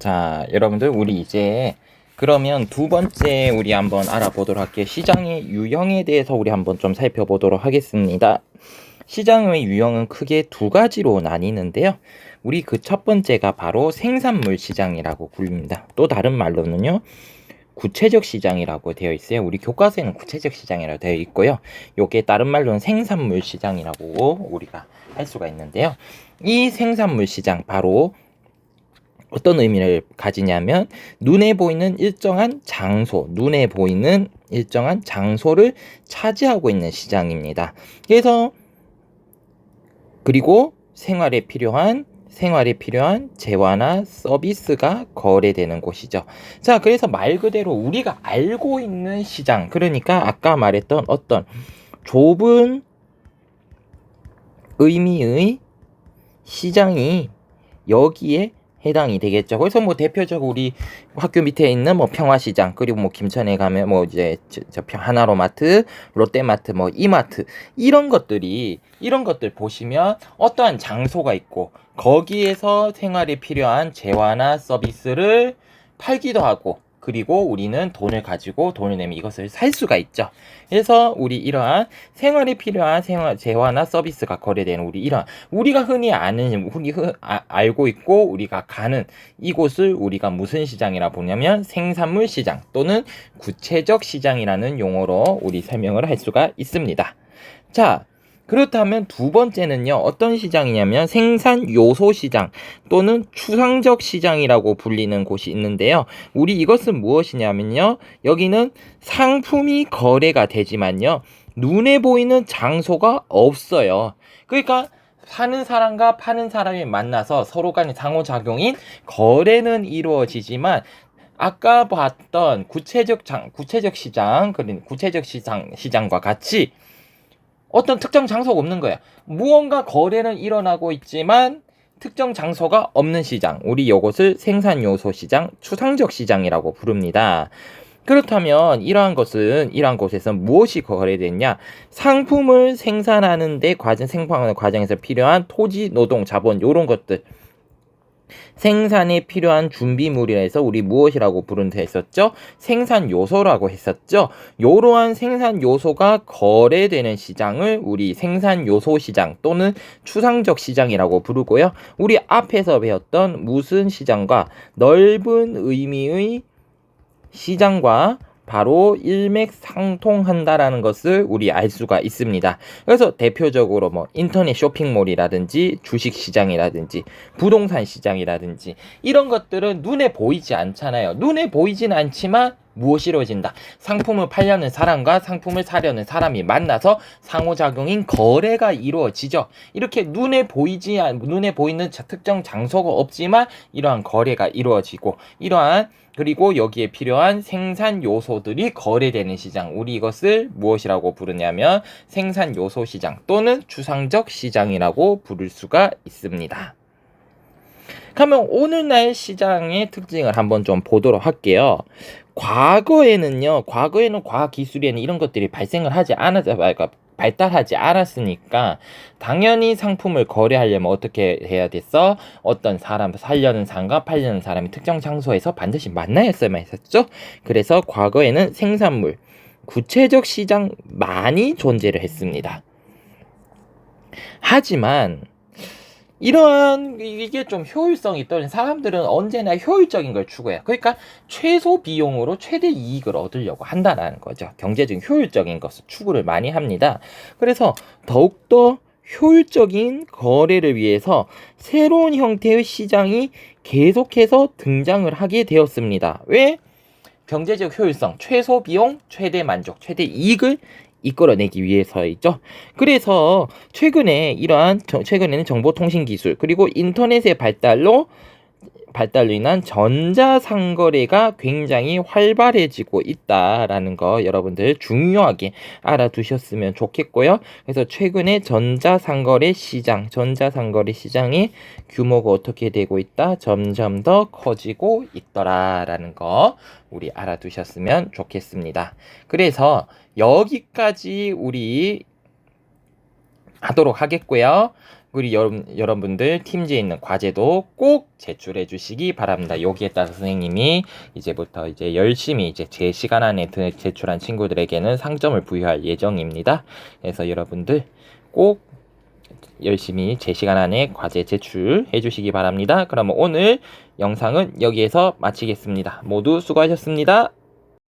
자, 여러분들 우리 이제 그러면 두 번째 우리 한번 알아보도록 할게요. 시장의 유형에 대해서 우리 한번 좀 살펴보도록 하겠습니다. 시장의 유형은 크게 두 가지로 나뉘는데요. 우리 그 첫 번째가 바로 생산물 시장이라고 불립니다. 또 다른 말로는요. 구체적 시장이라고 되어 있어요. 우리 교과서에는 구체적 시장이라고 되어 있고요. 요게 다른 말로는 생산물 시장이라고 우리가 할 수가 있는데요. 이 생산물 시장 바로 어떤 의미를 가지냐면 눈에 보이는 일정한 장소를 차지하고 있는 시장입니다. 그리고 생활에 필요한 재화나 서비스가 거래되는 곳이죠. 자, 그래서 말 그대로 우리가 알고 있는 시장, 그러니까 아까 말했던 어떤 좁은 의미의 시장이 여기에 해당이 되겠죠. 그래서 뭐 대표적으로 우리 학교 밑에 있는 뭐 평화시장, 그리고 뭐 김천에 가면 뭐 이제 하나로마트, 롯데마트, 뭐 이마트 이런 것들 보시면 어떠한 장소가 있고 거기에서 생활에 필요한 재화나 서비스를 팔기도 하고, 그리고 우리는 돈을 내면 이것을 살 수가 있죠. 그래서 우리 이러한 생활에 필요한 재화나 서비스가 거래되는 우리가 흔히 알고 있고 우리가 가는 이곳을 우리가 무슨 시장이라 보냐면 생산물 시장 또는 구체적 시장이라는 용어로 우리 설명을 할 수가 있습니다. 자, 그렇다면 두 번째는요, 어떤 시장이냐면 생산 요소 시장 또는 추상적 시장이라고 불리는 곳이 있는데요. 우리 이것은 무엇이냐면요, 여기는 상품이 거래가 되지만요, 눈에 보이는 장소가 없어요. 그러니까 사는 사람과 파는 사람이 만나서 서로 간의 상호작용인 거래는 이루어지지만 아까 봤던 구체적 시장과 같이 어떤 특정 장소가 없는 거야. 무언가 거래는 일어나고 있지만 특정 장소가 없는 시장, 우리 이것을 생산 요소 시장, 추상적 시장이라고 부릅니다. 그렇다면 이러한 곳에서 무엇이 거래됐냐? 상품을 생산하는 과정에서 필요한 토지, 노동, 자본 이런 것들, 생산에 필요한 준비물이라 해서 우리 무엇이라고 부른다 했었죠? 생산 요소라고 했었죠? 이러한 생산 요소가 거래되는 시장을 우리 생산 요소 시장 또는 추상적 시장이라고 부르고요. 우리 앞에서 배웠던 무슨 시장과 넓은 의미의 시장과 바로 일맥상통한다라는 것을 우리 알 수가 있습니다. 그래서 대표적으로 뭐 인터넷 쇼핑몰이라든지 주식시장이라든지 부동산 시장이라든지 이런 것들은 눈에 보이지 않잖아요. 눈에 보이진 않지만 무엇이 이루어진다? 상품을 팔려는 사람과 상품을 사려는 사람이 만나서 상호작용인 거래가 이루어지죠. 이렇게 눈에 보이는 특정 장소가 없지만 이러한 거래가 이루어지고, 그리고 여기에 필요한 생산 요소들이 거래되는 시장, 우리 이것을 무엇이라고 부르냐면 생산 요소 시장 또는 추상적 시장이라고 부를 수가 있습니다. 그러면 오늘날 시장의 특징을 한번 좀 보도록 할게요. 과거에는 과학기술에는 이런 것들이 발달하지 않았으니까 당연히 상품을 거래하려면 어떻게 해야 됐어? 어떤 사람, 살려는 사람과 팔려는 사람이 특정 장소에서 반드시 만나야만 했었죠. 그래서 과거에는 생산물, 구체적 시장 많이 존재를 했습니다. 하지만 이게 좀 효율성이 떨어진 사람들은 언제나 효율적인 걸 추구해요. 그러니까 최소 비용으로 최대 이익을 얻으려고 한다는 거죠. 경제적인 효율적인 것을 추구를 많이 합니다. 그래서 더욱더 효율적인 거래를 위해서 새로운 형태의 시장이 계속해서 등장을 하게 되었습니다. 왜? 경제적 효율성, 최소 비용, 최대 만족, 최대 이익을 이끌어내기 위해서이죠. 그래서 최근에는 정보통신기술 그리고 인터넷의 발달로 인한 전자상거래가 굉장히 활발해지고 있다라는 거 여러분들 중요하게 알아두셨으면 좋겠고요. 그래서 최근에 전자상거래 시장의 규모가 어떻게 되고 있다? 점점 더 커지고 있더라라는 거 우리 알아두셨으면 좋겠습니다. 그래서 여기까지 우리 하도록 하겠고요. 우리 여러분들 팀지에 있는 과제도 꼭 제출해 주시기 바랍니다. 여기에 따라서 선생님이 이제부터 이제 열심히 이제 제 시간 안에 제출한 친구들에게는 상점을 부여할 예정입니다. 그래서 여러분들 꼭 열심히 제 시간 안에 과제 제출해 주시기 바랍니다. 그럼 오늘 영상은 여기에서 마치겠습니다. 모두 수고하셨습니다.